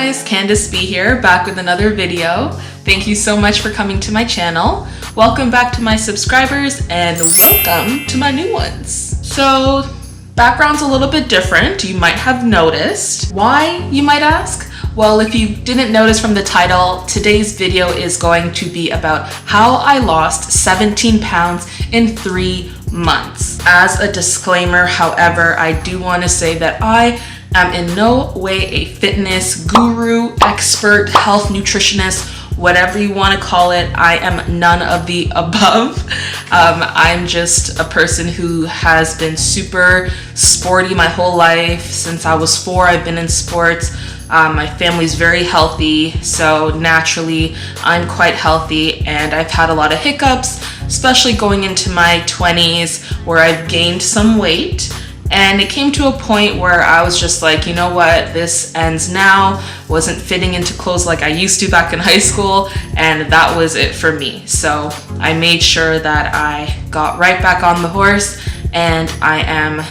guys, Candice B here, back with another video. Thank you so much for coming to my channel. Welcome back to my subscribers and welcome to my new ones. So, background's a little bit different, you might have noticed. Why, you might ask? Well, if you didn't notice from the title, today's video is going to be about how I lost 17 pounds in 3 months. As a disclaimer, however, I do want to say that I am in no way a fitness guru, expert, health nutritionist, whatever you want to call it. I am none of the above. I'm just a person who has been super sporty my whole life. Since I was 4, I've been in sports. My family's very healthy, so naturally I'm quite healthy, and I've had a lot of hiccups, especially going into my 20s where I've gained some weight. And it came to a point where I was just like, you know what, this ends now. Wasn't fitting into clothes like I used to back in high school, and that was it for me. So I made sure that I got right back on the horse, and I am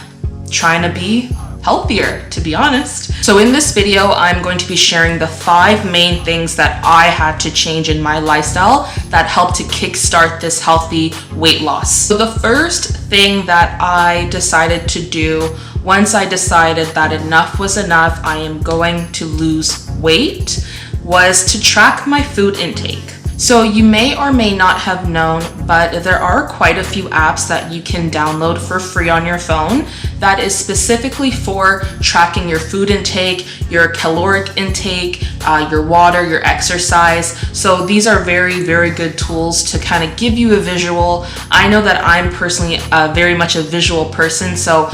trying to be healthier, to be honest. So in this video, I'm going to be sharing the 5 main things that I had to change in my lifestyle that helped to kickstart this healthy weight loss. So the first thing that I decided to do once I decided that enough was enough, I am going to lose weight, was to track my food intake. So you may or may not have known, but there are quite a few apps that you can download for free on your phone that is specifically for tracking your food intake, your caloric intake, your water, your exercise. So these are very, very good tools to kind of give you a visual. I know that I'm personally very much a visual person, so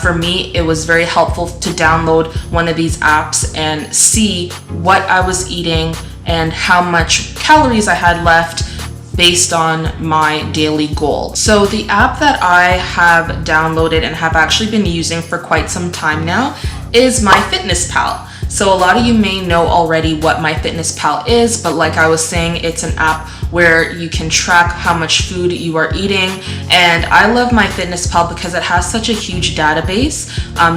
for me it was very helpful to download one of these apps and see what I was eating and how much calories I had left based on my daily goal. So the app that I have downloaded and have actually been using for quite some time now is MyFitnessPal. So a lot of you may know already what MyFitnessPal is, but like I was saying, it's an app where you can track how much food you are eating. And I love MyFitnessPal because it has such a huge database.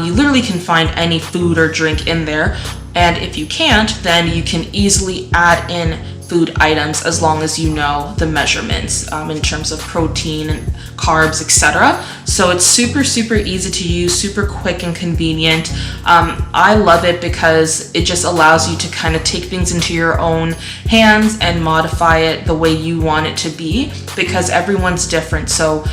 You literally can find any food or drink in there. And if you can't, then you can easily add in food items as long as you know the measurements in terms of protein and carbs, etc. So it's super, super easy to use, super quick and convenient. I love it because it just allows you to kind of take things into your own hands and modify it the way you want it to be, because everyone's different. So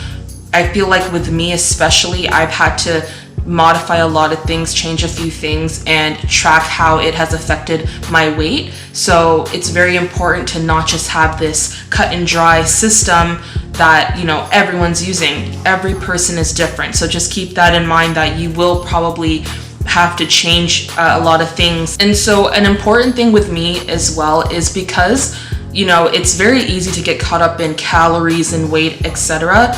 I feel like with me especially, I've had to modify a lot of things, change a few things, and track how it has affected my weight. So it's very important to not just have this cut and dry system that, you know, everyone's using. Every person is different. So just keep that in mind, that you will probably have to change a lot of things. And so an important thing with me as well is because, you know, it's very easy to get caught up in calories and weight, etc.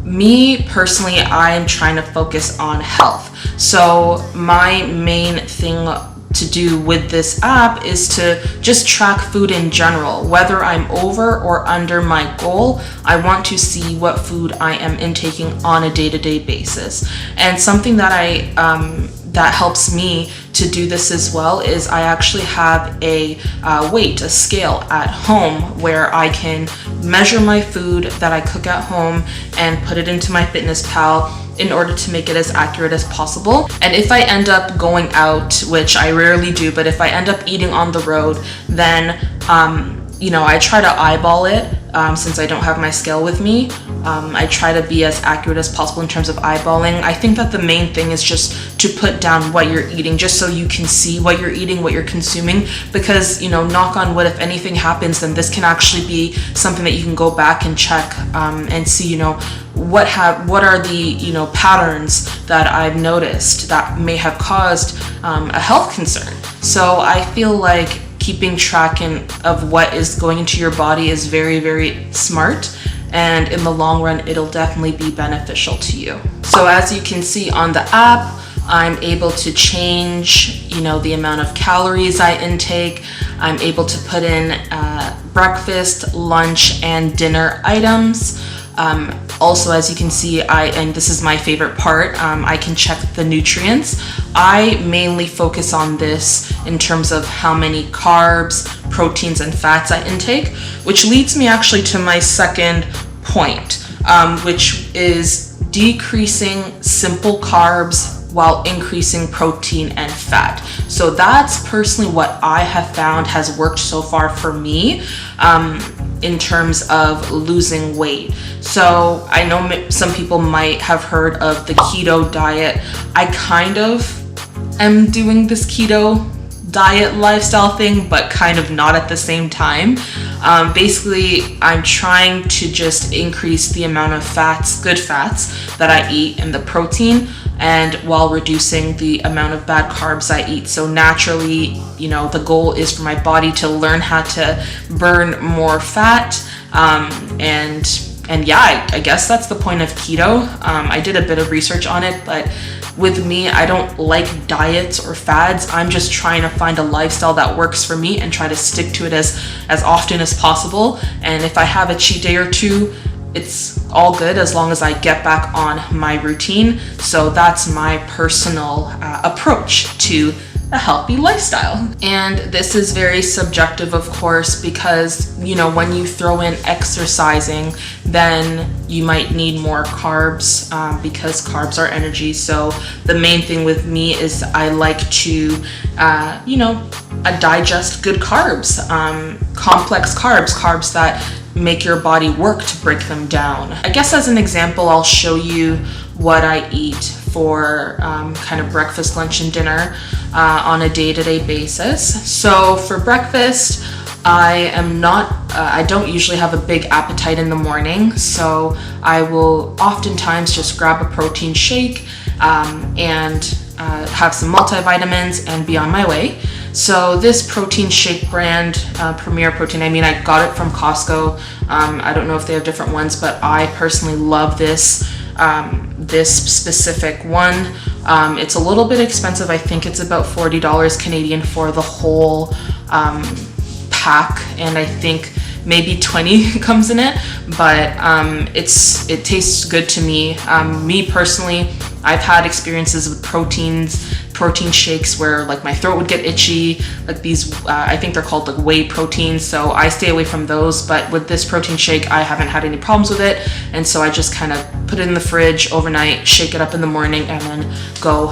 Me personally, I'm trying to focus on health. So my main thing to do with this app is to just track food in general. Whether I'm over or under my goal, I want to see what food I am intaking on a day-to-day basis. And something that that helps me to do this as well is I actually have a scale at home where I can measure my food that I cook at home and put it into MyFitnessPal in order to make it as accurate as possible. And if I end up going out, which I rarely do, but if I end up eating on the road, then you know, I try to eyeball it since I don't have my scale with me. I try to be as accurate as possible in terms of eyeballing. I think that the main thing is just to put down what you're eating, just so you can see what you're eating, what you're consuming, because, you know, knock on wood, if anything happens, then this can actually be something that you can go back and check and see, you know, what are the, you know, patterns that I've noticed that may have caused a health concern. So I feel like keeping track of what is going into your body is very, very smart, and in the long run it'll definitely be beneficial to you. So as you can see on the app, I'm able to change, you know, the amount of calories I intake. I'm able to put in breakfast, lunch, and dinner items. Also, as you can see, and this is my favorite part, I can check the nutrients. I mainly focus on this in terms of how many carbs, proteins, and fats I intake, which leads me actually to my second point, which is decreasing simple carbs while increasing protein and fat. So that's personally what I have found has worked so far for me in terms of losing weight. So I know some people might have heard of the keto diet. I kind of am doing this keto diet lifestyle thing, but kind of not at the same time. Basically, I'm trying to just increase the amount of fats, good fats, that I eat and the protein, and while reducing the amount of bad carbs I eat. So naturally, you know, the goal is for my body to learn how to burn more fat, and yeah, I guess that's the point of keto. I did a bit of research on it, but with me, I don't like diets or fads. I'm just trying to find a lifestyle that works for me and try to stick to it as often as possible. And if I have a cheat day or two, it's all good as long as I get back on my routine. So that's my personal approach to a healthy lifestyle. And this is very subjective, of course, because, you know, when you throw in exercising, then you might need more carbs because carbs are energy. So the main thing with me is I like to, digest good carbs, complex carbs that make your body work to break them down. I guess as an example, I'll show you what I eat for kind of breakfast, lunch, and dinner on a day-to-day basis. So for breakfast, I don't usually have a big appetite in the morning, so I will oftentimes just grab a protein shake and have some multivitamins and be on my way. So this protein shake brand, Premier Protein, I got it from Costco. I don't know if they have different ones, but I personally love this specific one. It's a little bit expensive. I think it's about $40 Canadian for the whole pack, and I think maybe 20 comes in it, but it tastes good to me. Me personally, I've had experiences with protein shakes where like my throat would get itchy, like these I think they're called like whey proteins, so I stay away from those. But with this protein shake, I haven't had any problems with it, and so I just kind of put it in the fridge overnight, shake it up in the morning, and then go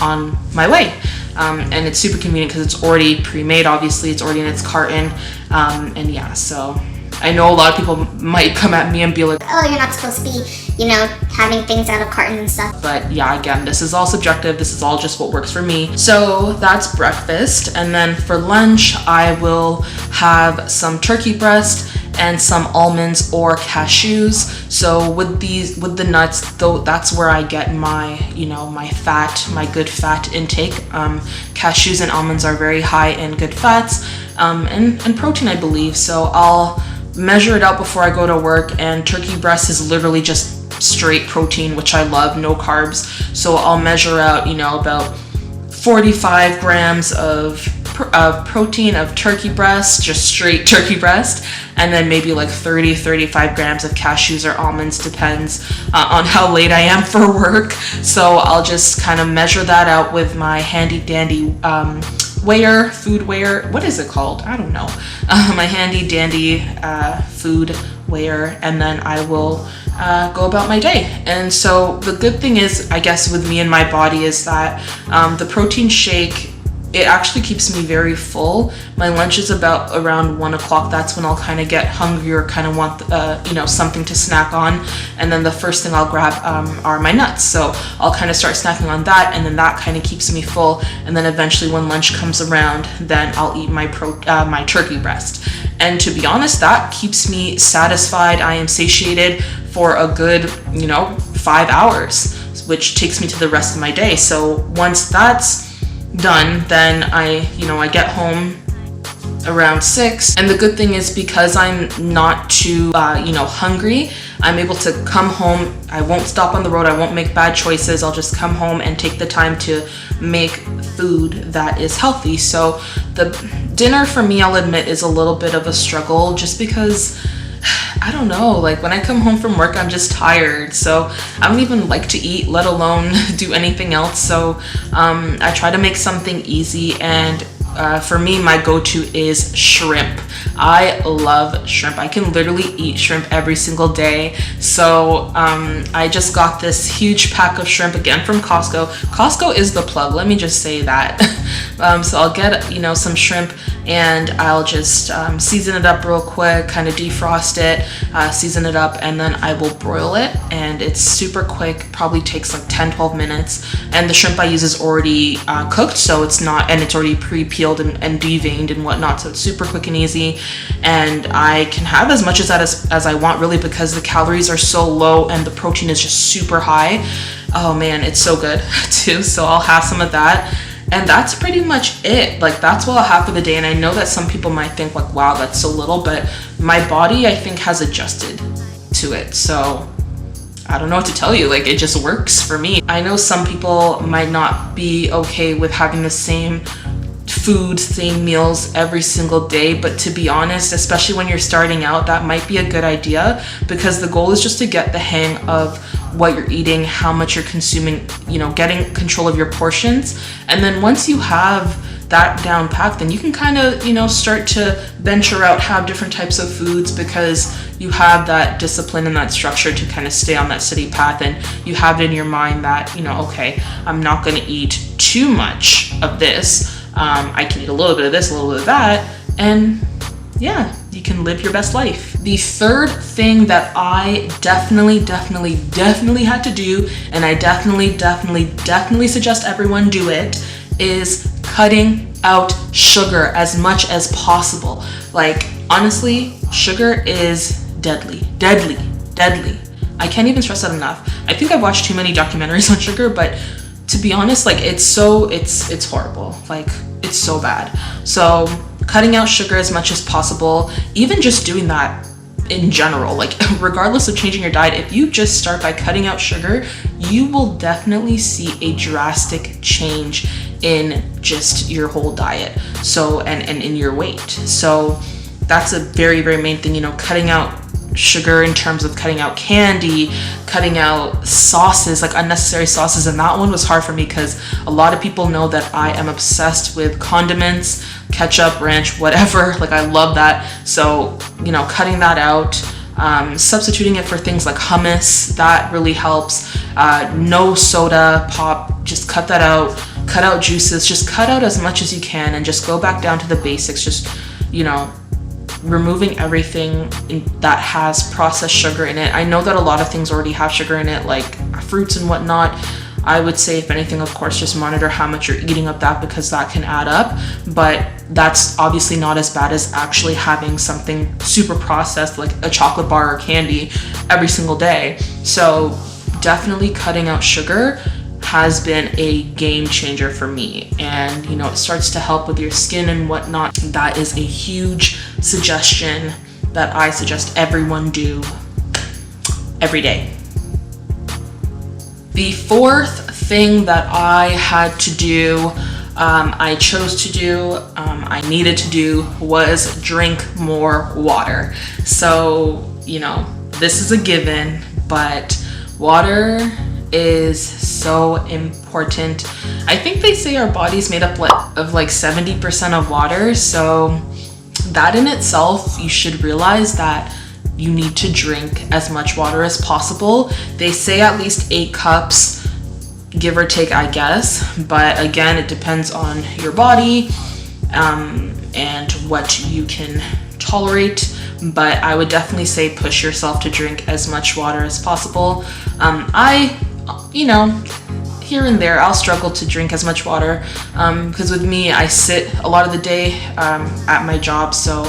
on my way. And it's super convenient because it's already pre-made. Obviously, it's already in its carton, and yeah, so I know a lot of people might come at me and be like, oh, you're not supposed to be, having things out of cartons and stuff. But yeah, again, this is all subjective. This is all just what works for me. So that's breakfast. And then for lunch, I will have some turkey breast and some almonds or cashews. So with the nuts, though, that's where I get my, my fat, my good fat intake. Cashews and almonds are very high in good fats, and protein, I believe. So I'll measure it out before I go to work, and turkey breast is literally just straight protein, which I love, no carbs. So I'll measure out, about 45 grams of protein of turkey breast, just straight turkey breast, and then maybe like 35 grams of cashews or almonds, depends on how late I am for work. So I'll just kind of measure that out with my handy dandy food weigher, what is it called? I don't know. My handy dandy food weigher, and then I will go about my day. And so the good thing is, I guess, with me and my body is that the protein shake, it actually keeps me very full. My lunch is about around 1 o'clock. That's when I'll kind of get hungry or kind of want, something to snack on. And then the first thing I'll grab are my nuts. So I'll kind of start snacking on that, and then that kind of keeps me full. And then eventually when lunch comes around, then I'll eat my turkey breast. And to be honest, that keeps me satisfied. I am satiated for a good, 5 hours, which takes me to the rest of my day. So once that's done, then I get home around 6. And the good thing is, because I'm not too hungry, I'm able to come home. I won't stop on the road. I won't make bad choices. I'll just come home and take the time to make food that is healthy. So the dinner for me, I'll admit, is a little bit of a struggle, just because I don't know, like when I come home from work, I'm just tired. So I don't even like to eat, let alone do anything else. So I try to make something easy, and for me, my go-to is shrimp. I love shrimp. I can literally eat shrimp every single day. So I just got this huge pack of shrimp again from Costco. Costco is the plug, let me just say that. So I'll get, you know, some shrimp, and I'll just season it up real quick, kind of defrost it, season it up, and then I will broil it. And it's super quick, probably takes like 10-12 minutes. And the shrimp I use is already cooked, so it's not, and it's already pre-peeled and deveined and whatnot, so it's super quick and easy. And I can have as much of that as I want, really, because the calories are so low and the protein is just super high. Oh man, it's so good too. So I'll have some of that, and that's pretty much it. Like, that's what I'll have for the day. And I know that some people might think like, wow, that's so little, but my body, I think, has adjusted to it. So I don't know what to tell you, like, it just works for me. I know some people might not be okay with having the same food, same meals every single day, but to be honest, especially when you're starting out, that might be a good idea, because the goal is just to get the hang of what you're eating, how much you're consuming, you know, getting control of your portions. And then once you have that down packed, then you can kind of, you know, start to venture out, have different types of foods, because you have that discipline and that structure to kind of stay on that steady path, and you have it in your mind that, you know, okay, I'm not going to eat too much of this. I can eat a little bit of this, a little bit of that, and yeah, you can live your best life. The third thing that I definitely had to do, and I definitely suggest everyone do it, is cutting out sugar as much as possible. Like, honestly, sugar is deadly. I can't even stress that enough. I think I've watched too many documentaries on sugar, but to be honest, like, it's horrible. Like, it's so bad. So cutting out sugar as much as possible, even just doing that in general, like, regardless of changing your diet, if you just start by cutting out sugar, you will definitely see a drastic change in just your whole diet. So, and in your weight. So that's a very main thing, you know, cutting out sugar in terms of cutting out candy, cutting out sauces, like unnecessary sauces. And that one was hard for me, because a lot of people know that I am obsessed with condiments, ketchup, ranch, whatever. Like, I love that. So, you know, cutting that out, substituting it for things like hummus, that really helps. No soda, pop, just cut that out. Cut out juices, just cut out as much as you can, and just go back down to the basics. Just, you know, removing everything that has processed sugar in it. I know that a lot of things already have sugar in it, like fruits and whatnot. I would say, if anything, of course, just monitor how much you're eating of that, because that can add up. But that's obviously not as bad as actually having something super processed, like a chocolate bar or candy, every single day. So definitely cutting out sugar has been a game changer for me. And, you know, it starts to help with your skin and whatnot. That is a huge suggestion that I suggest everyone do every day. The fourth thing that I had to do, I chose to do, I needed to do, was drink more water. So, you know, this is a given, but water is so important. I think they say our body's made up of like 70% of water. So that in itself, you should realize that you need to drink as much water as possible. They say at least 8 cups, give or take, I guess. But again, it depends on your body and what you can tolerate. But I would definitely say push yourself to drink as much water as possible. You know, here and there, I'll struggle to drink as much water because with me, I sit a lot of the day at my job. So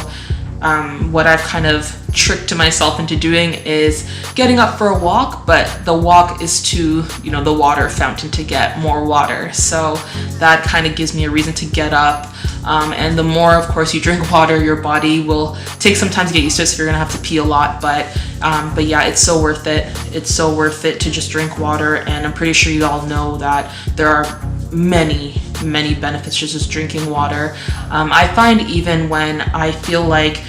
what I've kind of tricked myself into doing is getting up for a walk, but the walk is to, you know, the water fountain to get more water. So that kind of gives me a reason to get up. And the more, of course, you drink water, your body will take some time to get used to it, so you're gonna have to pee a lot. But yeah, it's so worth it. It's so worth it to just drink water. And I'm pretty sure you all know that there are many benefits to just drinking water. I find even when I feel like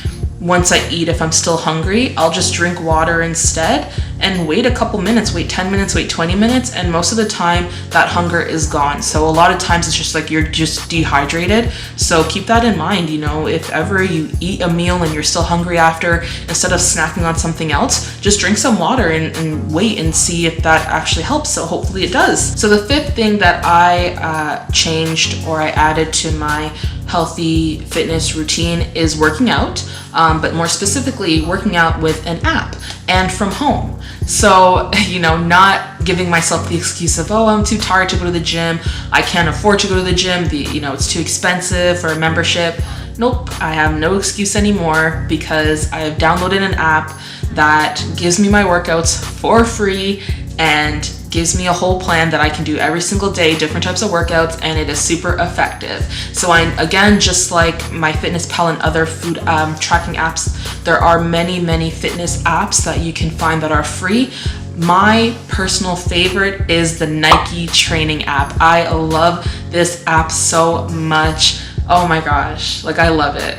once I eat, if I'm still hungry, I'll just drink water instead and wait a couple minutes, wait 10 minutes, wait 20 minutes, and most of the time that hunger is gone. So a lot of times it's just like you're just dehydrated. So keep that in mind, you know, if ever you eat a meal and you're still hungry after, instead of snacking on something else, just drink some water and wait and see if that actually helps. So hopefully it does. So the fifth thing that I changed or I added to my healthy fitness routine is working out, but more specifically working out with an app and from home. So, you know, not giving myself the excuse of, oh, I'm too tired to go to the gym, I can't afford to go to the gym, it's too expensive for a membership. Nope, I have no excuse anymore because I have downloaded an app that gives me my workouts for free and gives me a whole plan that I can do every single day, different types of workouts, and it is super effective. So again, just like MyFitnessPal and other food tracking apps, there are many fitness apps that you can find that are free. My personal favorite is the Nike training app. I love this app so much. Oh my gosh, like I love it.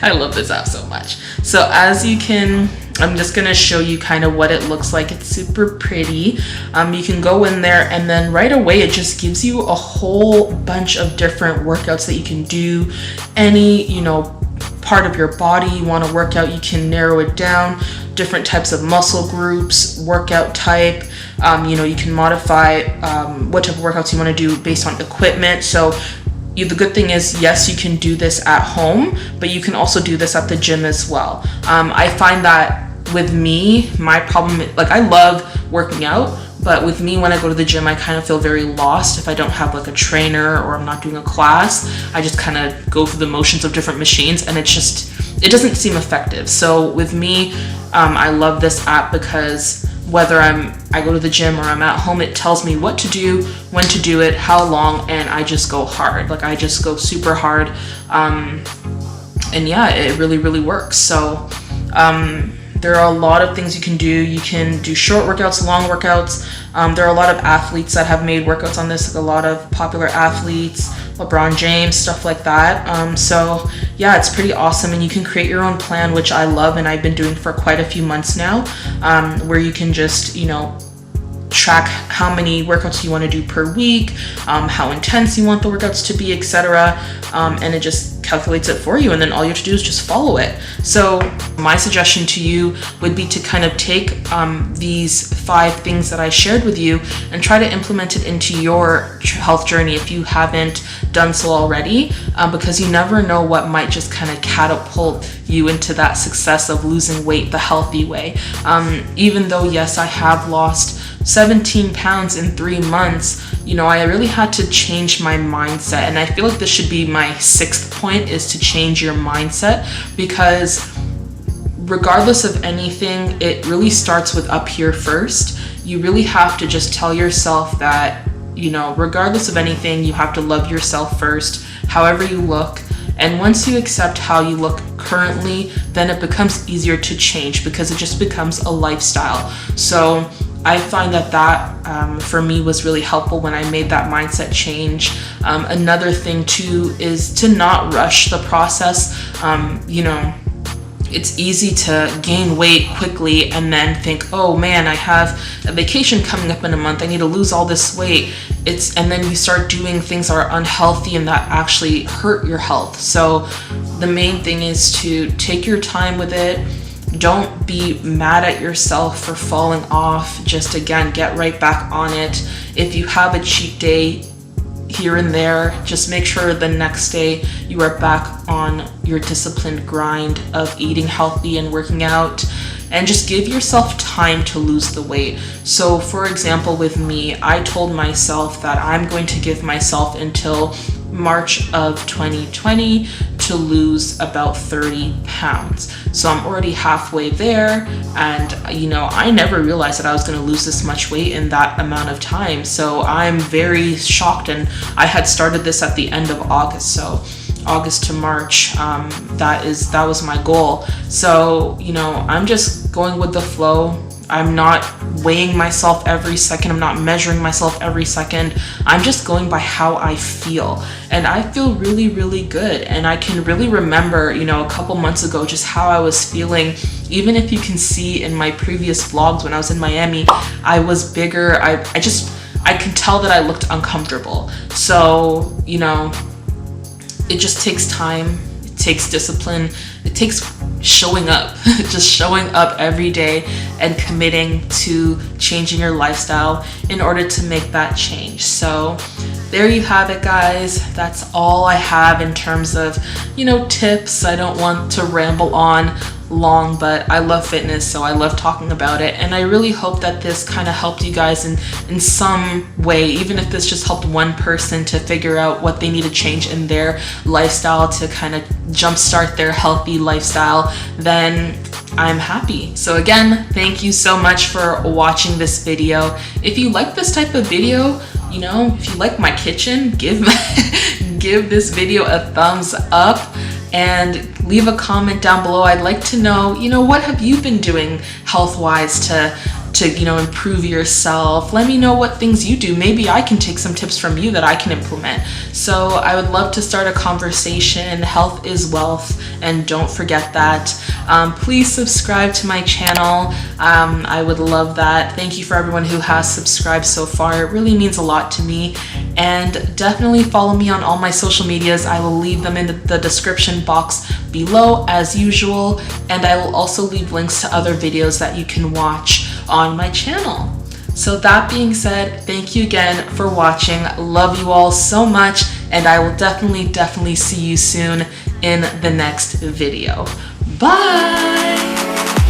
I love this app so much. So as you can, I'm just gonna show you kind of what it looks like. It's super pretty. You can go in there and then right away it just gives you a whole bunch of different workouts that you can do. Any, part of your body you want to work out, you can narrow it down. Different types of muscle groups, workout type. You can modify what type of workouts you want to do based on equipment. So the good thing is, yes, you can do this at home, but you can also do this at the gym as well. I find that with me, my problem, like I love working out, but with me, when I go to the gym, I kind of feel very lost if I don't have like a trainer or I'm not doing a class. I just kind of go through the motions of different machines and it doesn't seem effective. So with me, I love this app because whether I go to the gym or I'm at home, it tells me what to do, when to do it, how long, and I just go hard. Like I just go super hard. And yeah, it really works. So there are a lot of things you can do. You can do short workouts, long workouts. There are a lot of athletes that have made workouts on this, like a lot of popular athletes, LeBron James, stuff like that. So yeah, it's pretty awesome, and you can create your own plan, which I love, and I've been doing for quite a few months now, where you can just, track how many workouts you want to do per week, how intense you want the workouts to be, etc. And it just calculates it for you, and then all you have to do is just follow it. So my suggestion to you would be to kind of take these 5 things that I shared with you and try to implement it into your health journey if you haven't done so already, because you never know what might just kind of catapult you into that success of losing weight the healthy way. Even though, yes, I have lost 17 pounds in 3 months, I really had to change my mindset. And I feel like this should be my 6th point, is to change your mindset, because regardless of anything, it really starts with up here first. You really have to just tell yourself that, regardless of anything, you have to love yourself first, however you look. And once you accept how you look currently, then it becomes easier to change because it just becomes a lifestyle. So I find that for me was really helpful when I made that mindset change. Another thing too is to not rush the process. It's easy to gain weight quickly and then think, oh man, I have a vacation coming up in a month, I need to lose all this weight. And then you start doing things that are unhealthy and that actually hurt your health. So the main thing is to take your time with it. Don't be mad at yourself for falling off. Just again, get right back on it. If you have a cheat day here and there, just make sure the next day you are back on your disciplined grind of eating healthy and working out, and just give yourself time to lose the weight. So for example, with me, I told myself that I'm going to give myself until March of 2020 to lose about 30 pounds. So I'm already halfway there, and I never realized that I was going to lose this much weight in that amount of time. So I'm very shocked, and I had started this at the end of August, so August to March, that was my goal. So I'm just going with the flow. I'm not weighing myself every second. I'm not measuring myself every second. I'm just going by how I feel. And I feel really, really good. And I can really remember, you know, a couple months ago, just how I was feeling. Even if you can see in my previous vlogs when I was in Miami, I was bigger. I can tell that I looked uncomfortable. So, you know, it just takes time. It takes discipline. It takes showing up, just showing up every day and committing to changing your lifestyle in order to make that change. So there you have it, guys. That's all I have in terms of, you know, tips. I don't want to ramble on long, but I love fitness, so I love talking about it. And I really hope that this kind of helped you guys in some way, even if this just helped one person to figure out what they need to change in their lifestyle to kind of jumpstart their healthy lifestyle, then I'm happy. So again, thank you so much for watching this video. If you like this type of video, you know, if you like my kitchen, give this video a thumbs up and leave a comment down below. I'd like to know, you know, what have you been doing health-wise to you know, improve yourself? Let me know what things you do. Maybe I can take some tips from you that I can implement. So I would love to start a conversation. Health is wealth, and don't forget that. Please subscribe to my channel. I would love that. Thank you for everyone who has subscribed so far. It really means a lot to me. And definitely follow me on all my social medias. I will leave them in the description box below as usual. And I will also leave links to other videos that you can watch on my channel. So that being said, thank you again for watching. Love you all so much, and I will definitely see you soon in the next video. Bye!